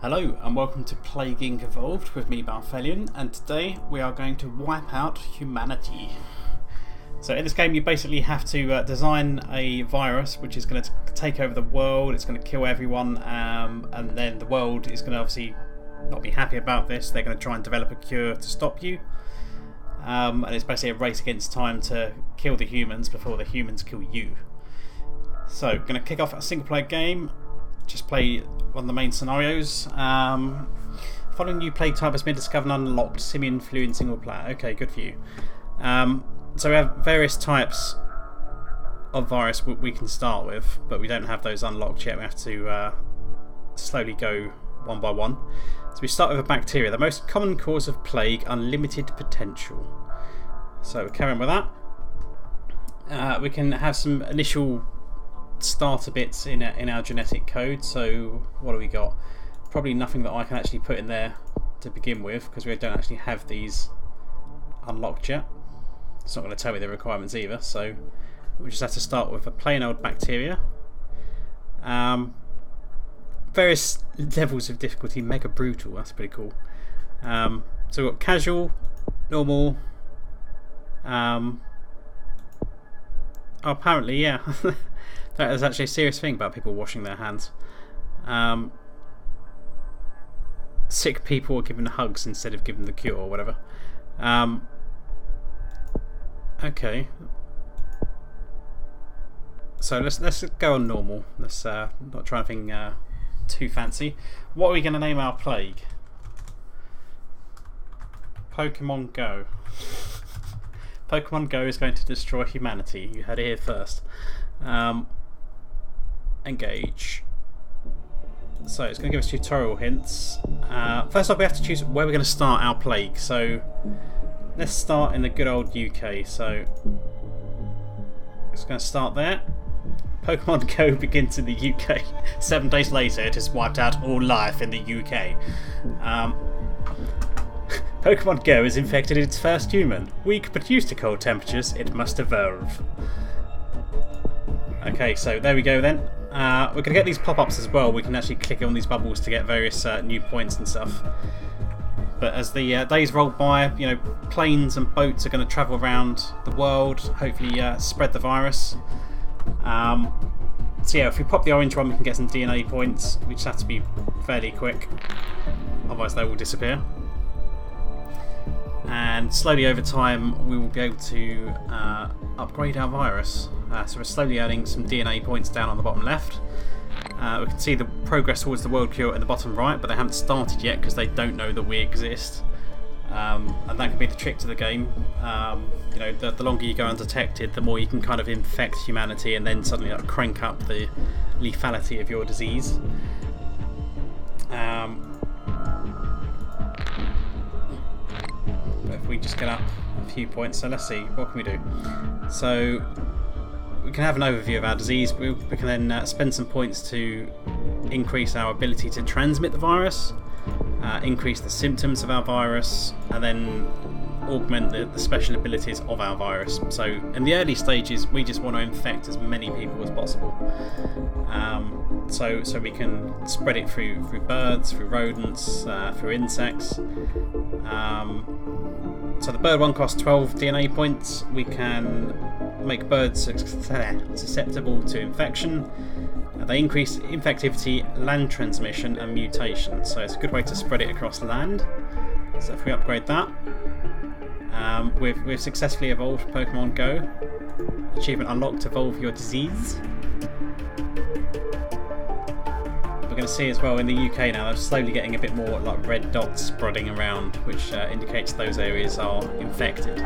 Hello and welcome to Plaguing Evolved with me, Balthelion, and today we are going to wipe out humanity. So in this game you basically have to design a virus which is going to take over the world, it's going to kill everyone, and then the world is going to obviously not be happy about this. They're going to try and develop a cure to stop you, and it's basically a race against time to kill the humans before the humans kill you. So going to kick off a single player game. Just play one of the main scenarios. Following new plague type has been discovered and unlocked. Simian flu in single player. Okay, good for you. So we have various types of virus we can start with, but we don't have those unlocked yet. We have to slowly go one by one. So we start with a bacteria. The most common cause of plague, unlimited potential. So we carry on with that. We can have some initial starter bits in our genetic code. So what do we got? Probably nothing that I can actually put in there to begin with, because we don't actually have these unlocked yet. It's not going to tell me the requirements either, so we just have to start with a plain old bacteria. Various levels of difficulty. Mega brutal, that's pretty cool. So we've got casual, normal, apparently, yeah. That is actually a serious thing about people washing their hands. Sick people are given hugs instead of given the cure or whatever. Okay. So let's go on normal. Let's not try anything too fancy. What are we going to name our plague? Pokemon Go. Pokemon Go is going to destroy humanity. You heard it here first. Engage. So it's going to give us tutorial hints. First off, we have to choose where we're going to start our plague. So let's start in the good old UK. So it's going to start there. Pokemon Go begins in the UK. 7 days later, it has wiped out all life in the UK. Pokemon Go has infected its first human. Weak but used to cold temperatures, it must evolve. Okay, so there we go then. We're going to get these pop-ups as well. We can actually click on these bubbles to get various new points and stuff. But as the days roll by, you know, planes and boats are going to travel around the world, hopefully spread the virus. So yeah, if we pop the orange one, we can get some DNA points. We just have to be fairly quick, otherwise they will disappear. And slowly over time we will be able to upgrade our virus. So we're slowly adding some DNA points down on the bottom left. We can see the progress towards the world cure in the bottom right, but they haven't started yet because they don't know that we exist. And that can be the trick to the game. You know, the longer you go undetected, the more you can kind of infect humanity and then suddenly crank up the lethality of your disease. If we just get up a few points, so let's see, what can we do? So we can have an overview of our disease. We can then spend some points to increase our ability to transmit the virus, increase the symptoms of our virus, and then augment the special abilities of our virus. So in the early stages we just want to infect as many people as possible, so we can spread it through birds, through rodents, through insects. So the bird one costs 12 DNA points. We can make birds susceptible to infection. They increase infectivity, land transmission and mutation. So it's a good way to spread it across land. So if we upgrade that, we've successfully evolved Pokemon Go. Achievement unlocked, evolve your disease. We're going to see as well in the UK now, they're slowly getting a bit more like red dots spreading around, which indicates those areas are infected.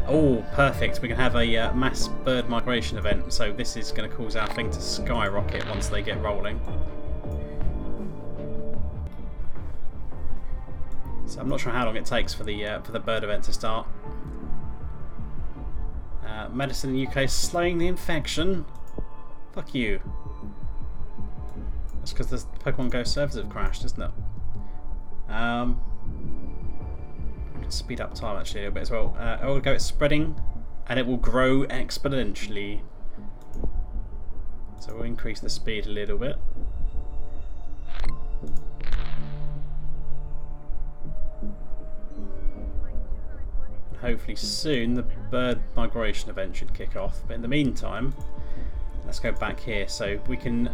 Oh, perfect. We can have a mass bird migration event, so this is going to cause our thing to skyrocket once they get rolling. So I'm not sure how long it takes for the bird event to start. Medicine in the UK is slowing the infection. Fuck you. That's because the Pokemon Go servers have crashed, isn't it? Speed up time actually a little bit as well. It will go, it's spreading and it will grow exponentially. So we'll increase the speed a little bit. Hopefully soon the bird migration event should kick off, but in the meantime let's go back here. So we can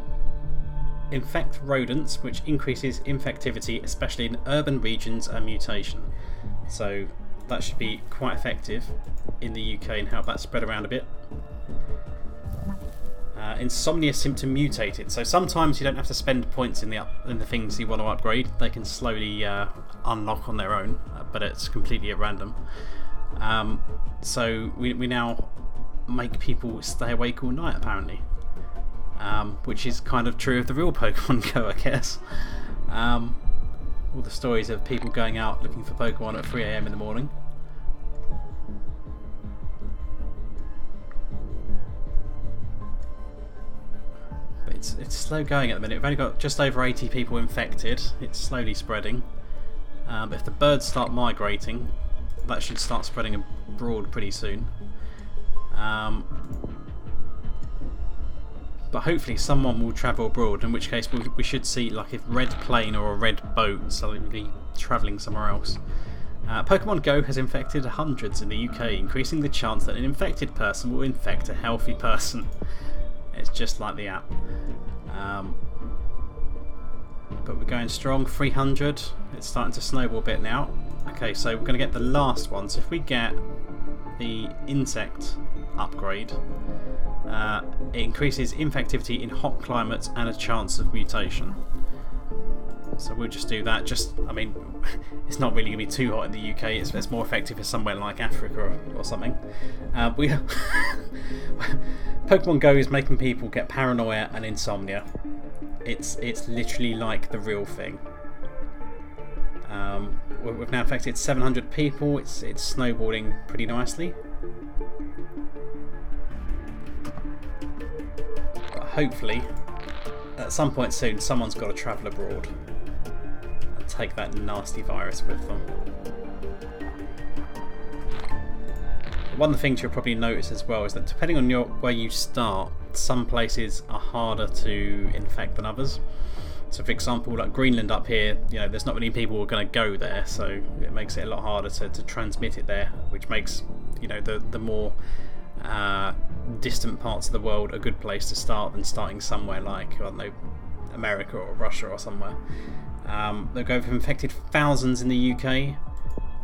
infect rodents, which increases infectivity, especially in urban regions and mutation. So that should be quite effective in the UK and help that spread around a bit. Insomnia symptom mutated. So sometimes you don't have to spend points in the things you want to upgrade. They can slowly unlock on their own, but it's completely at random. So we now make people stay awake all night, apparently, which is kind of true of the real Pokemon Go, I guess. All the stories of people going out looking for Pokemon at 3 AM in the morning. But it's slow going at the minute. We've only got just over 80 people infected. It's slowly spreading. But if the birds start migrating, that should start spreading abroad pretty soon. But hopefully someone will travel abroad, in which case we should see like a red plane or a red boat suddenly travelling somewhere else. Pokemon Go has infected hundreds in the UK, increasing the chance that an infected person will infect a healthy person. It's just like the app. But we're going strong, 300. It's starting to snowball a bit now. Okay, so we're going to get the last one. So if we get the insect upgrade, it increases infectivity in hot climates and a chance of mutation. So we'll just do that. I mean, it's not really going to be too hot in the UK. It's more effective for somewhere like Africa or something. Pokemon Go is making people get paranoia and insomnia. It's literally like the real thing. We've now infected 700 people. It's snowballing pretty nicely. But hopefully, at some point soon, someone's got to travel abroad and take that nasty virus with them. One of the things you'll probably notice as well is that depending on where you start, some places are harder to infect than others. So for example, like Greenland up here, there's not many people who are going to go there, so it makes it a lot harder to transmit it there, which makes the more distant parts of the world a good place to start than starting somewhere like, I don't know, America or Russia or somewhere. They've infected thousands in the UK,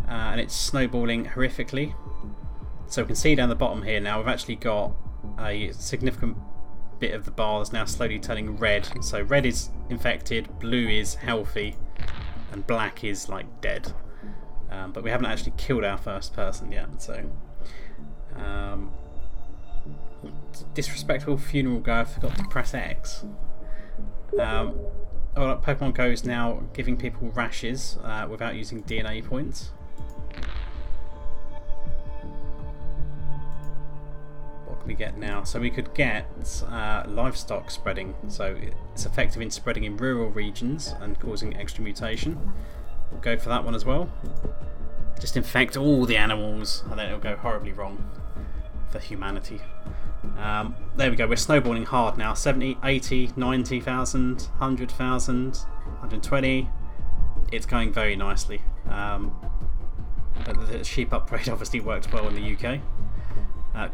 and it's snowballing horrifically. So we can see down the bottom here now we've actually got a significant bit of the bar that's now slowly turning red. So red is infected, blue is healthy, and black is like dead. But we haven't actually killed our first person yet. So disrespectful funeral guy, I forgot to press X. Pokemon Go is now giving people rashes without using DNA points. We get now, so we could get livestock spreading, so it's effective in spreading in rural regions and causing extra mutation. We'll go for that one as well. Just infect all the animals and then it'll go horribly wrong for humanity. There we go, we're snowballing hard now. 70, 80, 90,000, 100,000, 120. It's going very nicely. The sheep upgrade obviously worked well in the UK.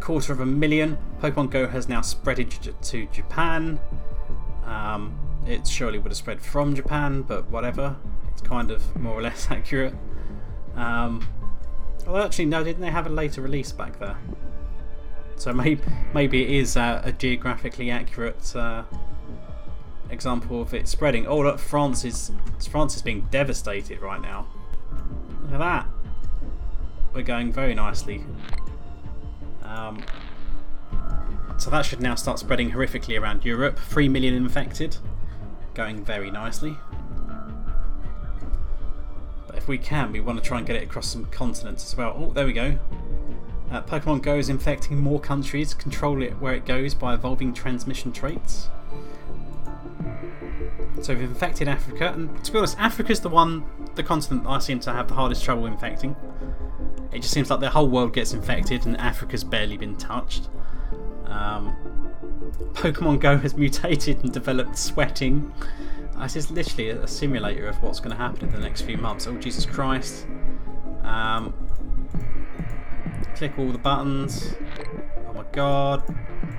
250,000. Pokemon Go has now spread to Japan. It surely would have spread from Japan, but whatever. It's kind of more or less accurate. Well, actually, no, didn't they have a later release back there? So maybe it is a geographically accurate example of it spreading. Oh, look, France is being devastated right now. Look at that. We're going very nicely. So that should now start spreading horrifically around Europe. 3 million infected, going very nicely. But if we can, we want to try and get it across some continents as well. Oh, there we go. Pokemon Go is infecting more countries. Control it where it goes by evolving transmission traits. So we've infected Africa, and to be honest, Africa's the continent I seem to have the hardest trouble infecting. It just seems like the whole world gets infected and Africa's barely been touched. Pokemon Go has mutated and developed sweating. This is literally a simulator of what's going to happen in the next few months. Oh, Jesus Christ. Click all the buttons. Oh my god.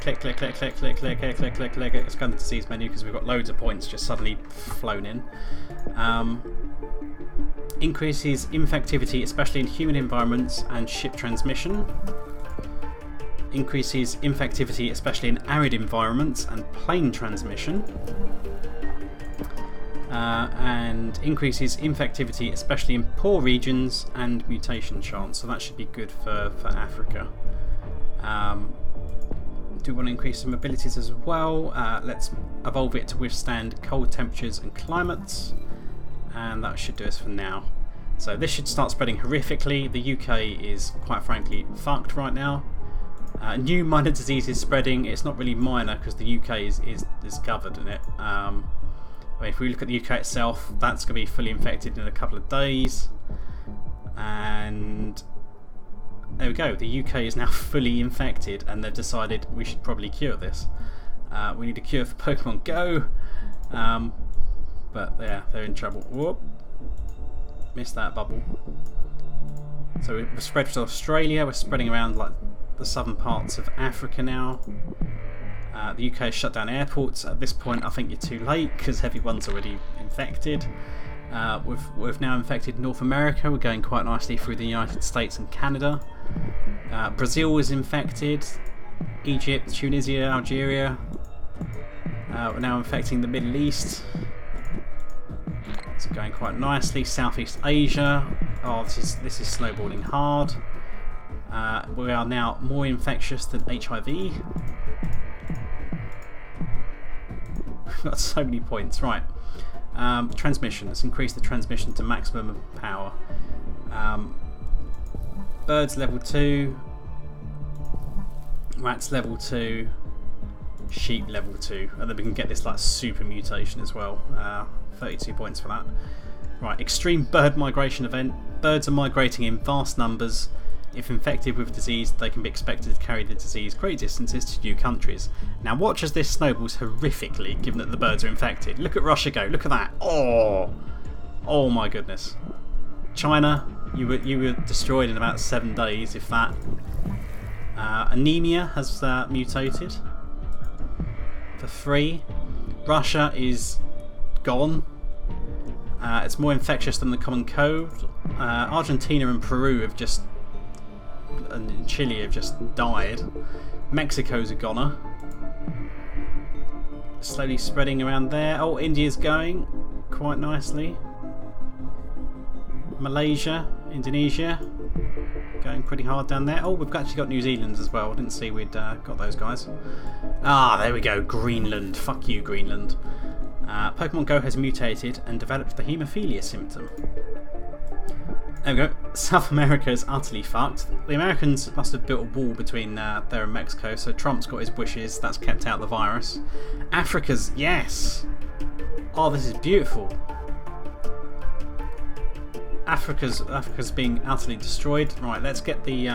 Click, click, click, click, click, click, click, click, click, click. Let's go to the disease menu because we've got loads of points just suddenly flown in. Increases infectivity, especially in human environments and ship transmission. Increases infectivity, especially in arid environments and plane transmission. And increases infectivity, especially in poor regions and mutation chance. So that should be good for Africa. Do want to increase some abilities as well. Let's evolve it to withstand cold temperatures and climates. And that should do us for now. So this should start spreading horrifically. The UK is quite frankly fucked right now. New minor diseases spreading. It's not really minor because the UK is covered in it. If we look at the UK itself, that's going to be fully infected in a couple of days. And there we go, the UK is now fully infected and they've decided we should probably cure this. We need a cure for Pokemon Go. But yeah, they're in trouble. Whoop. Missed that bubble. So we've spread to Australia, we're spreading around like the southern parts of Africa now. The UK has shut down airports. At this point I think you're too late because everyone's already infected. We've now infected North America. We're going quite nicely through the United States and Canada. Brazil is infected. Egypt, Tunisia, Algeria. We're now infecting the Middle East. It's going quite nicely. Southeast Asia. Oh, this is snowballing hard. We are now more infectious than HIV. We've got so many points. Right. Transmission. Let's increase the transmission to maximum power. Birds level 2. Rats level 2. Sheep level 2. And then we can get this like super mutation as well. 32 points for that. Right. Extreme bird migration event. Birds are migrating in vast numbers. If infected with disease, they can be expected to carry the disease great distances to new countries. Now watch as this snowballs horrifically, given that the birds are infected. Look at Russia go, look at that. Oh my goodness. China, you were destroyed in about 7 days, if that. Anemia has mutated for 3. Russia is gone. It's more infectious than the common cold. Argentina and Peru have just... and Chile have just died. Mexico's a goner. Slowly spreading around there. Oh, India's going quite nicely. Malaysia, Indonesia, going pretty hard down there. Oh, we've actually got New Zealand as well. I didn't see we'd got those guys. Ah, there we go. Greenland. Fuck you, Greenland. Pokemon Go has mutated and developed the haemophilia symptom. There we go. South America is utterly fucked. The Americans must have built a wall between there and Mexico, so Trump's got his wishes. That's kept out the virus. Africa's... yes! Oh, this is beautiful. Africa's being utterly destroyed. Right, let's get the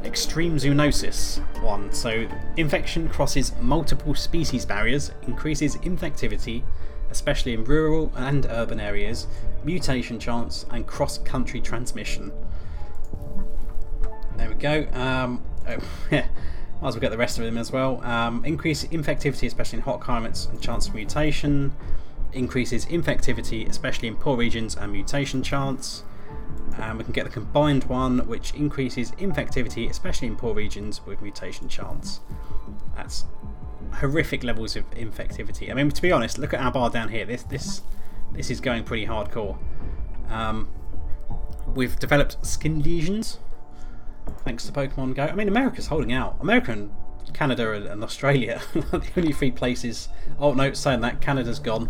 extreme zoonosis one. So, infection crosses multiple species barriers, increases infectivity, especially in rural and urban areas, mutation chance, and cross-country transmission. There we go. Might as well get the rest of them as well. Increase infectivity, especially in hot climates, and chance of mutation. Increases infectivity, especially in poor regions, and mutation chance. We can get the combined one, which increases infectivity, especially in poor regions, with mutation chance. That's horrific levels of infectivity. I mean, to be honest, look at our bar down here. This is going pretty hardcore. We've developed skin lesions thanks to Pokemon Go. I mean, America's holding out. America and Canada and Australia are the only 3 places. Oh no, saying that, Canada's gone.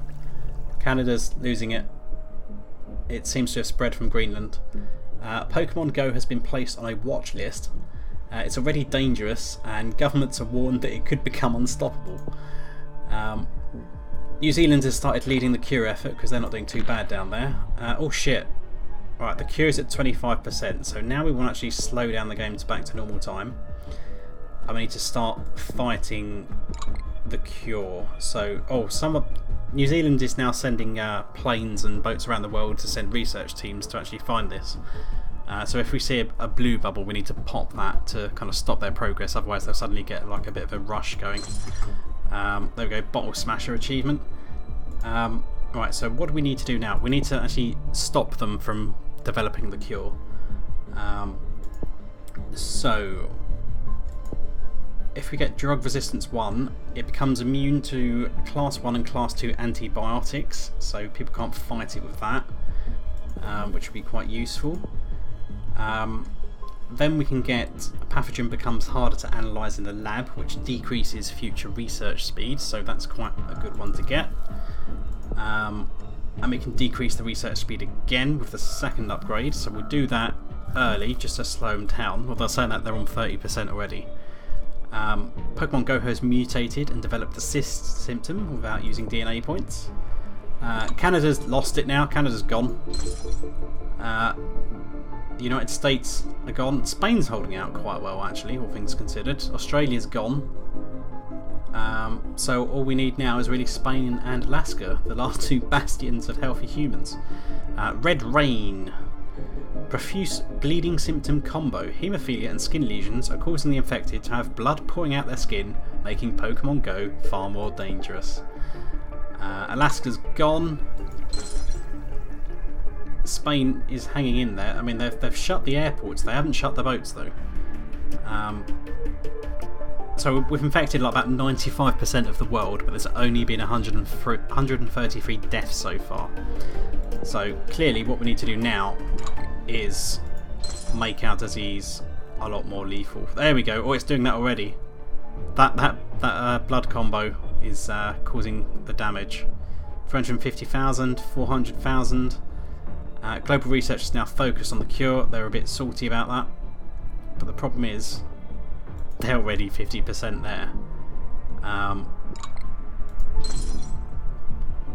Canada's losing it. It seems to have spread from Greenland. Pokemon Go has been placed on a watch list. It's already dangerous, and governments are warned that it could become unstoppable. New Zealand has started leading the cure effort because they're not doing too bad down there. Oh shit. Right, the cure is at 25%, so now we want to actually slow down the game back to normal time. And we need to start fighting the cure. So, oh, New Zealand is now sending planes and boats around the world to send research teams to actually find this. So if we see a blue bubble, we need to pop that to kind of stop their progress, otherwise they'll suddenly get like a bit of a rush going. There we go, Bottle Smasher achievement. Right, so what do we need to do now? We need to actually stop them from developing the cure. So if we get drug resistance 1, it becomes immune to class 1 and class 2 antibiotics, so people can't fight it with that, which would be quite useful. Then we can get a pathogen becomes harder to analyse in the lab, which decreases future research speed, so that's quite a good one to get. And we can decrease the research speed again with the second upgrade, so we'll do that early just to slow them down. Well, they're saying that they're on 30% already. Pokemon Go has mutated and developed the cyst symptom without using DNA points. Canada's lost it now, Canada's gone. The United States are gone. Spain's holding out quite well actually, all things considered. Australia's gone. So all we need now is really Spain and Alaska, the last two bastions of healthy humans. Red Rain. Profuse bleeding symptom combo. Haemophilia and skin lesions are causing the infected to have blood pouring out their skin, making Pokemon Go far more dangerous. Alaska's gone. Spain is hanging in there. I mean, they've shut the airports. They haven't shut the boats though. So we've infected like about 95% of the world, but there's only been 133 deaths so far. So clearly what we need to do now is make our disease a lot more lethal. There we go. Oh, it's doing that already. That blood combo is causing the damage. 350,000, 400,000. Global research is now focused on the cure. They're a bit salty about that. But the problem is, they're already 50% there.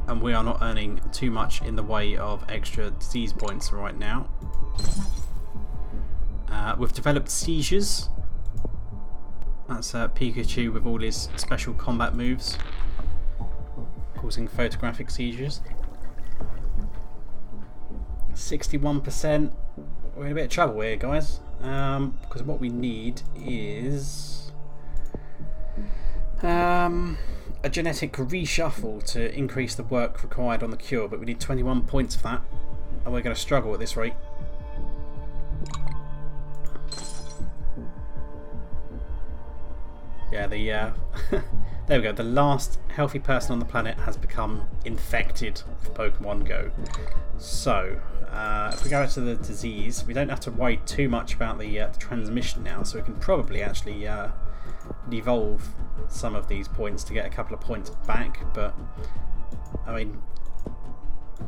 And we are not earning too much in the way of extra disease points right now. We've developed Seizures. That's Pikachu with all his special combat moves, causing photographic seizures. 61%. We're in a bit of trouble here, guys. Because what we need is a genetic reshuffle to increase the work required on the cure, but we need 21 points for that, and we're going to struggle at this rate. Yeah, there we go. The last healthy person on the planet has become infected with Pokemon Go. So, if we go to the disease, we don't have to worry too much about the transmission now, so we can probably actually devolve some of these points to get a couple of points back, but I mean,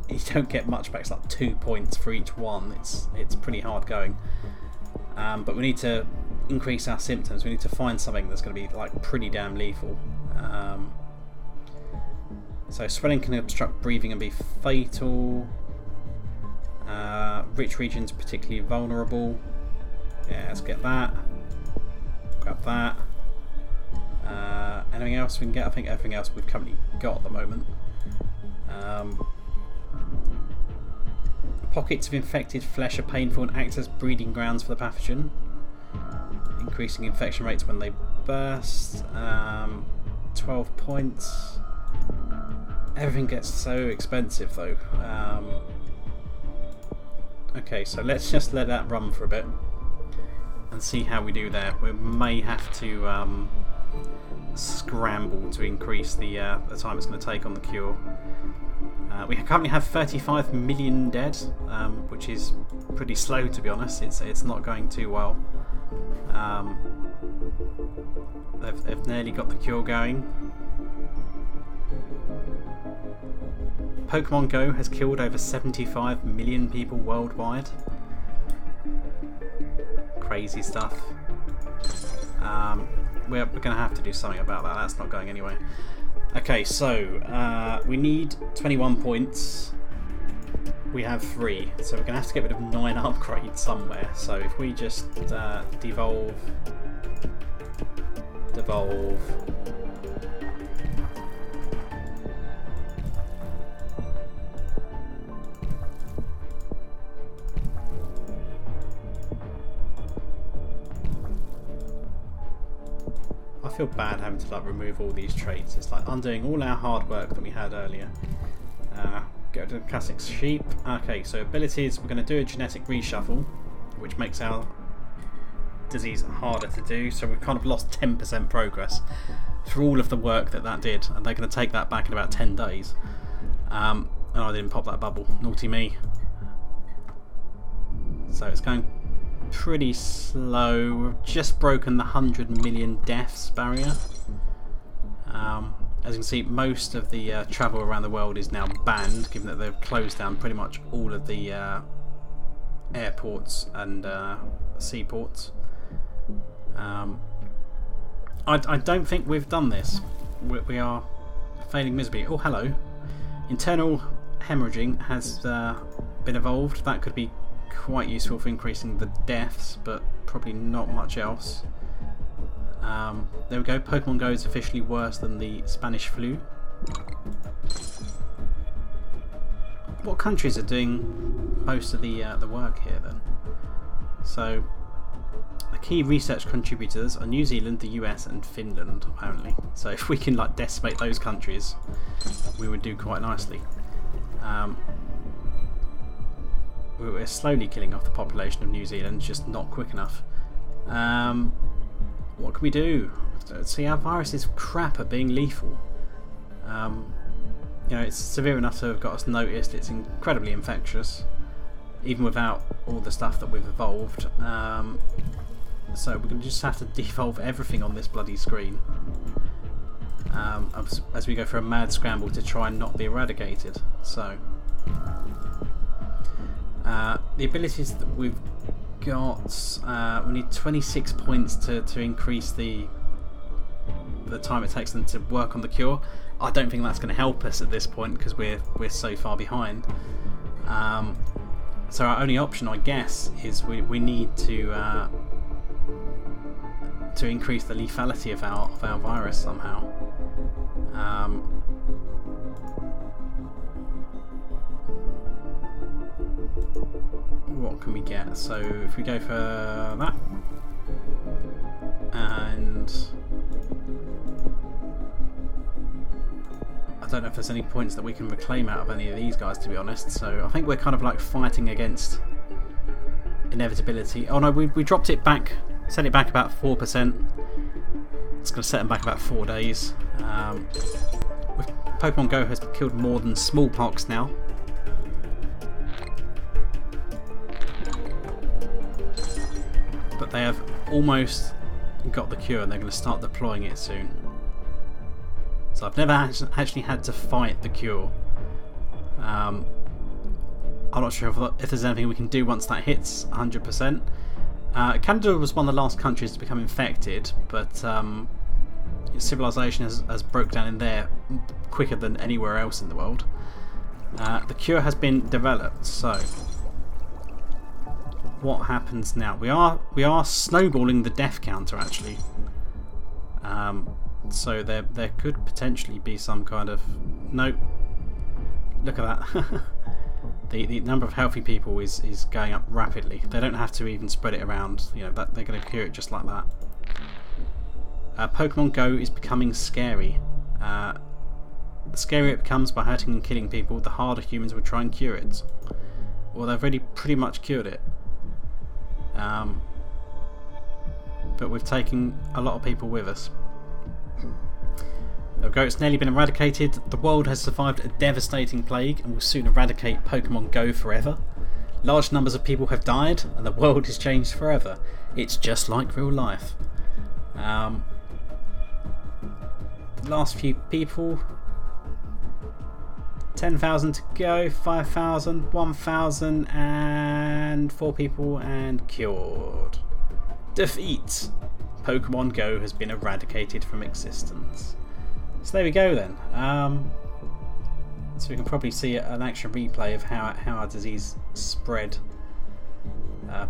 you don't get much back. It's like 2 points for each one. It's pretty hard going. But we need to increase our symptoms. We need to find something that's going to be like pretty damn lethal. So swelling can obstruct breathing and be fatal. Rich regions particularly vulnerable. Yeah, let's get that. Grab that. Anything else we can get? I think everything else we've currently got at the moment. Pockets of infected flesh are painful and act as breeding grounds for the pathogen, increasing infection rates when they burst. 12 points. Everything gets so expensive though. Okay, so let's just let that run for a bit and see how we do there. We may have to scramble to increase the time it's going to take on the cure. We currently have 35 million dead, which is pretty slow to be honest. It's not going too well. They've nearly got the cure going. Pokemon Go has killed over 75 million people worldwide. Crazy stuff. We're going to have to do something about that. That's not going anywhere. Okay, so we need 21 points. We have 3, so we're going to have to get rid of 9 upgrades somewhere. So if we just devolve. feel bad having to like remove all these traits. It's like undoing all our hard work that we had earlier. Go to the classic sheep. Okay, so abilities, we're going to do a genetic reshuffle, which makes our disease harder to do. So we've kind of lost 10% progress for all of the work that did, and they're going to take that back in about 10 days. And I didn't pop that bubble. Naughty me. So it's going pretty slow. We've just broken the 100 million deaths barrier. As you can see, most of the travel around the world is now banned, given that they've closed down pretty much all of the airports and seaports. I don't think we've done this. We are failing miserably. Oh, hello. Internal hemorrhaging has been evolved. That could be quite useful for increasing the deaths, but probably not much else. There we go. Pokemon Go is officially worse than the Spanish flu. What countries are doing most of the work here then? So the key research contributors are New Zealand, the US, and Finland apparently. So if we can like decimate those countries, we would do quite nicely. We're slowly killing off the population of New Zealand, just not quick enough. What can we do? See, our virus is crap at being lethal. You know, it's severe enough to have got us noticed. It's incredibly infectious, even without all the stuff that we've evolved. So we're going to just have to devolve everything on this bloody screen as we go for a mad scramble to try and not be eradicated. So the abilities that we've got, we need 26 points to increase the time it takes them to work on the cure. I don't think that's going to help us at this point because we're so far behind. So our only option, I guess, is we need to increase the lethality of our virus somehow. What can we get? So if we go for that, and I don't know if there's any points that we can reclaim out of any of these guys, to be honest. So I think we're kind of like fighting against inevitability. Oh no, we dropped it back, set it back about 4%. It's going to set them back about 4 days. Pokemon Go has killed more than Smallpox now. But they have almost got the cure and they're going to start deploying it soon. So I've never actually had to fight the cure. I'm not sure if there's anything we can do once that hits 100%. Canada was one of the last countries to become infected, but civilization has broke down in there quicker than anywhere else in the world. The cure has been developed, so what happens now? We are snowballing the death counter actually. So there could potentially be some kind of nope. Look at that. The number of healthy people is going up rapidly. They don't have to even spread it around. You know that they're going to cure it just like that. Pokemon Go is becoming scary. The scarier it becomes by hurting and killing people, the harder humans will try and cure it. Well, they've already pretty much cured it. But we've taken a lot of people with us. There we go, it's nearly been eradicated. The world has survived a devastating plague and will soon eradicate Pokemon Go forever. Large numbers of people have died and the world has changed forever. It's just like real life. Last few people. 10,000 to go, 5,000, 1,000 and 4 people and cured. Defeat! Pokemon Go has been eradicated from existence. So there we go then. So we can probably see an action replay of how our disease spread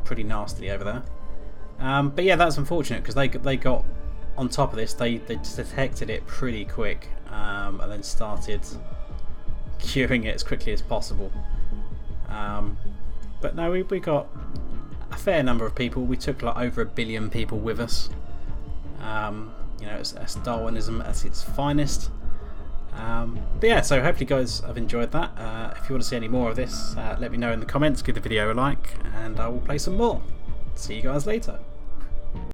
pretty nastily over there. But yeah, that's unfortunate because they got on top of this. They detected it pretty quick and then started curing it as quickly as possible. But no, we got a fair number of people. We took like over 1 billion people with us. You you know, it's Darwinism at its finest. But yeah, so hopefully you guys have enjoyed that. If you want to see any more of this, let me know in the comments, give the video a like, and I will play some more. See you guys later.